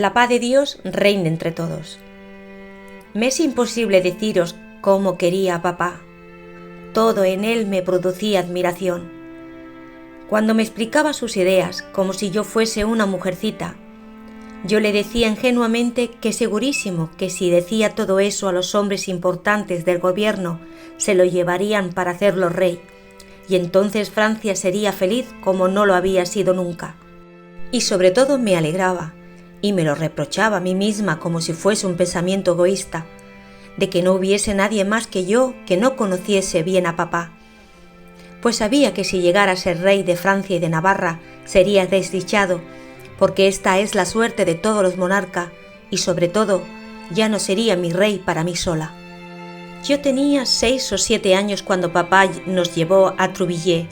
La paz de Dios reine entre todos. Me es imposible deciros cómo quería a papá. Todo en él me producía admiración. Cuando me explicaba sus ideas como si yo fuese una mujercita, yo le decía ingenuamente que segurísimo que si decía todo eso a los hombres importantes del gobierno, se lo llevarían para hacerlo rey, y entonces Francia sería feliz como no lo había sido nunca. Y sobre todo me alegraba, y me lo reprochaba a mí misma como si fuese un pensamiento egoísta, de que no hubiese nadie más que yo que no conociese bien a papá. Pues sabía que si llegara a ser rey de Francia y de Navarra sería desdichado, porque esta es la suerte de todos los monarcas, y sobre todo ya no sería mi rey para mí sola. Yo tenía 6 o 7 años cuando papá nos llevó a Trouvilliers.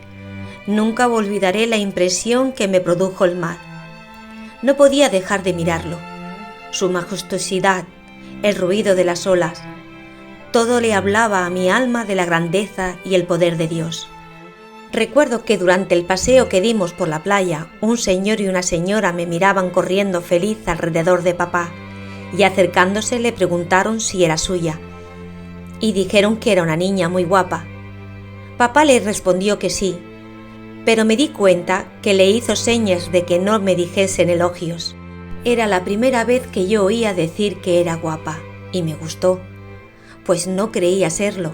Nunca olvidaré la impresión que me produjo el mar. No podía dejar de mirarlo. Su majestuosidad, el ruido de las olas, todo le hablaba a mi alma de la grandeza y el poder de Dios. Recuerdo que durante el paseo que dimos por la playa, un señor y una señora me miraban corriendo feliz alrededor de papá, y acercándose le preguntaron si era suya, y dijeron que era una niña muy guapa. Papá le respondió que sí, pero me di cuenta que le hizo señas de que no me dijesen elogios. Era la primera vez que yo oía decir que era guapa, y me gustó, pues no creía serlo.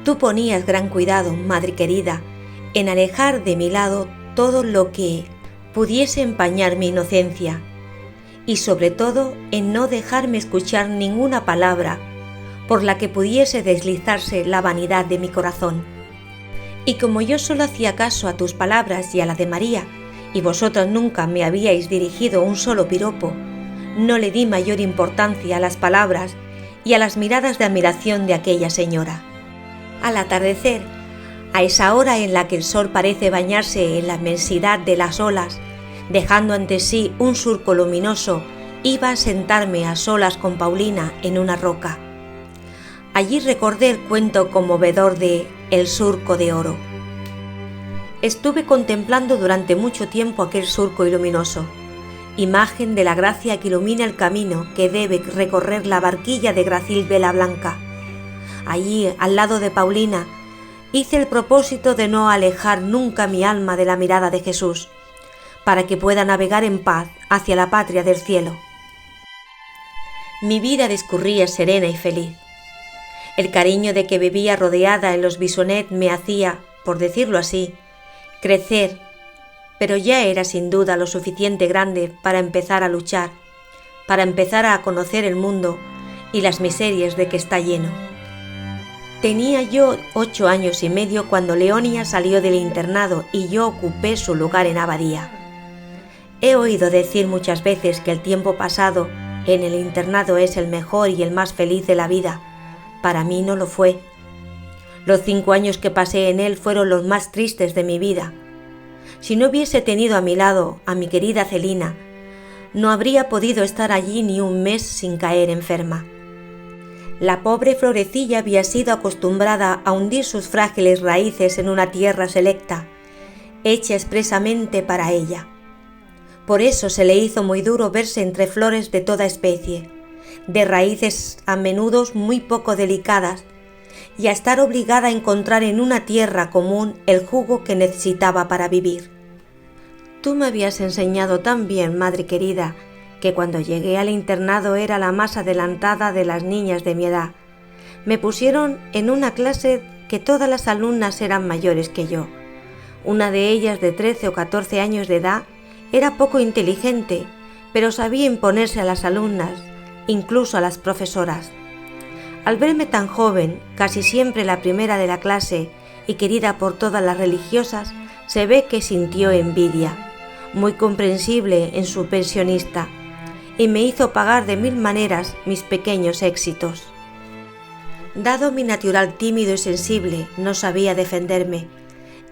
Tú ponías gran cuidado, madre querida, en alejar de mi lado todo lo que pudiese empañar mi inocencia, y sobre todo en no dejarme escuchar ninguna palabra por la que pudiese deslizarse la vanidad de mi corazón. Y como yo solo hacía caso a tus palabras y a la de María, y vosotras nunca me habíais dirigido un solo piropo, no le di mayor importancia a las palabras y a las miradas de admiración de aquella señora. Al atardecer, a esa hora en la que el sol parece bañarse en la inmensidad de las olas, dejando ante sí un surco luminoso, iba a sentarme a solas con Paulina en una roca. Allí recordé el cuento conmovedor de El surco de oro. Estuve contemplando durante mucho tiempo aquel surco luminoso, imagen de la gracia que ilumina el camino que debe recorrer la barquilla de grácil vela blanca. Allí, al lado de Paulina, hice el propósito de no alejar nunca mi alma de la mirada de Jesús, para que pueda navegar en paz hacia la patria del cielo. Mi vida discurría serena y feliz. El cariño de que vivía rodeada en los Bissonnet me hacía, por decirlo así, crecer, pero ya era sin duda lo suficiente grande para empezar a luchar, para empezar a conocer el mundo y las miserias de que está lleno. Tenía yo 8 años y medio cuando Leonia salió del internado y yo ocupé su lugar en Abadía. He oído decir muchas veces que el tiempo pasado en el internado es el mejor y el más feliz de la vida. Para mí no lo fue. Los 5 años que pasé en él fueron los más tristes de mi vida. Si no hubiese tenido a mi lado a mi querida Celina, no habría podido estar allí ni un mes sin caer enferma. La pobre florecilla había sido acostumbrada a hundir sus frágiles raíces en una tierra selecta, hecha expresamente para ella. Por eso se le hizo muy duro verse entre flores de toda especie, de raíces a menudo muy poco delicadas, y a estar obligada a encontrar en una tierra común el jugo que necesitaba para vivir. Tú me habías enseñado tan bien, madre querida, que cuando llegué al internado era la más adelantada de las niñas de mi edad. Me pusieron en una clase que todas las alumnas eran mayores que yo. Una de ellas, de 13 o 14 años de edad, era poco inteligente, pero sabía imponerse a las alumnas, incluso a las profesoras. Al verme tan joven, casi siempre la primera de la clase y querida por todas las religiosas, se ve que sintió envidia, muy comprensible en su pensionista, y me hizo pagar de 1000 maneras mis pequeños éxitos. Dado mi natural tímido y sensible, no sabía defenderme,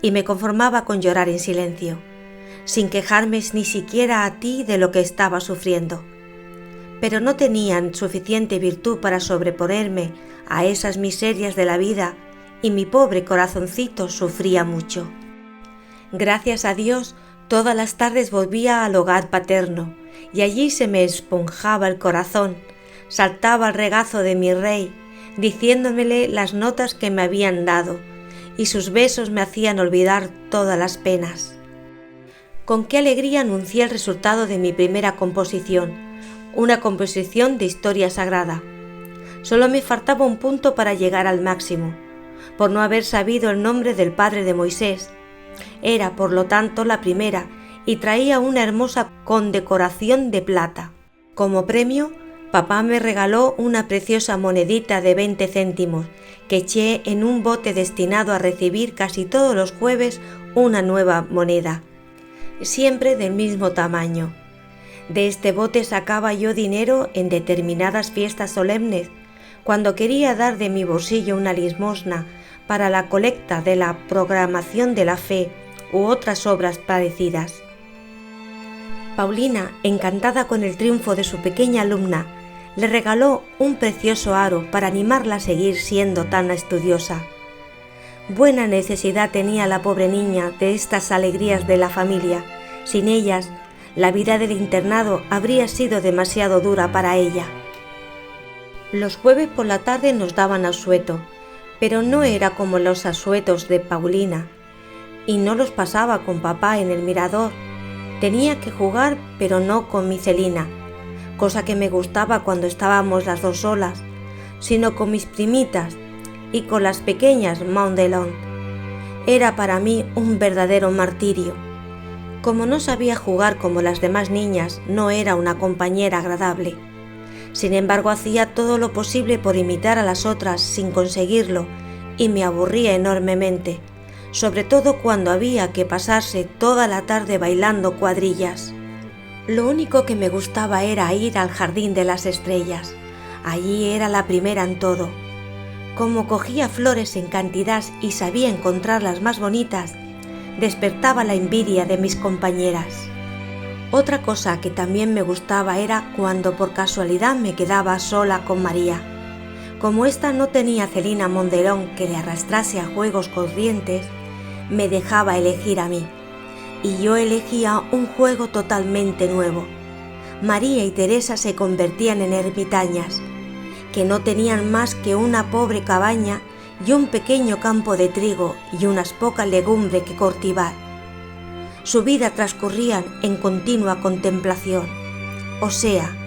y me conformaba con llorar en silencio, sin quejarme ni siquiera a ti de lo que estaba sufriendo. Pero no tenían suficiente virtud para sobreponerme a esas miserias de la vida, y mi pobre corazoncito sufría mucho. Gracias a Dios Todas las tardes volvía al hogar paterno y allí se me esponjaba el corazón, saltaba al regazo de mi rey, diciéndomele las notas que me habían dado, y sus besos me hacían olvidar todas las penas. Con qué alegría anuncié el resultado de mi primera composición, una composición de historia sagrada. Solo me faltaba un punto para llegar al máximo, por no haber sabido el nombre del padre de Moisés. Era, por lo tanto, la primera y traía una hermosa condecoración de plata. Como premio, papá me regaló una preciosa monedita de 20 céntimos que eché en un bote destinado a recibir casi todos los jueves una nueva moneda, siempre del mismo tamaño. De este bote sacaba yo dinero en determinadas fiestas solemnes, cuando quería dar de mi bolsillo una limosna para la colecta de la programación de la fe u otras obras parecidas. Paulina, encantada con el triunfo de su pequeña alumna, le regaló un precioso aro para animarla a seguir siendo tan estudiosa. Buena necesidad tenía la pobre niña de estas alegrías de la familia. Sin ellas, la vida del internado habría sido demasiado dura para ella. Los jueves por la tarde nos daban asueto, pero no era como los asuetos de Paulina, y no los pasaba con papá en el mirador. Tenía que jugar, pero no con mi Celina, cosa que me gustaba cuando estábamos las dos solas, sino con mis primitas y con las pequeñas Madelon. Era para mí un verdadero martirio. Como no sabía jugar como las demás niñas, no era una compañera agradable. Sin embargo, hacía todo lo posible por imitar a las otras sin conseguirlo, y me aburría enormemente, sobre todo cuando había que pasarse toda la tarde bailando cuadrillas. Lo único que me gustaba era ir al jardín de las estrellas. Allí era la primera en todo. Como cogía flores en cantidad y sabía encontrar las más bonitas, despertaba la envidia de mis compañeras. Otra cosa que también me gustaba era cuando por casualidad me quedaba sola con María. Como ésta no tenía Celina Madelon que le arrastrase a juegos corrientes, me dejaba elegir a mí, y yo elegía un juego totalmente nuevo. María y Teresa se convertían en ermitañas, que no tenían más que una pobre cabaña y un pequeño campo de trigo y unas pocas legumbres que cultivar. Su vida transcurría en continua contemplación, o sea,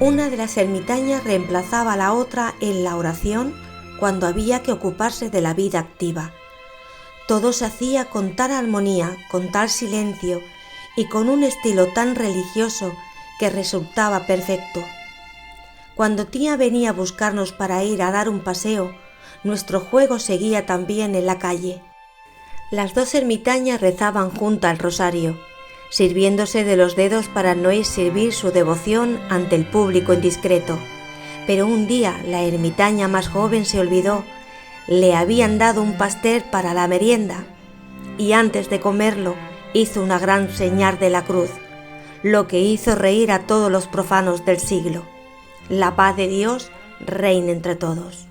una de las ermitañas reemplazaba a la otra en la oración cuando había que ocuparse de la vida activa. Todo se hacía con tal armonía, con tal silencio y con un estilo tan religioso que resultaba perfecto. Cuando tía venía a buscarnos para ir a dar un paseo, nuestro juego seguía también en la calle. Las dos ermitañas rezaban juntas el rosario, sirviéndose de los dedos para no exhibir su devoción ante el público indiscreto. Pero un día la ermitaña más joven se olvidó. Le habían dado un pastel para la merienda y antes de comerlo hizo una gran señal de la cruz, lo que hizo reír a todos los profanos del siglo. La paz de Dios reine entre todos.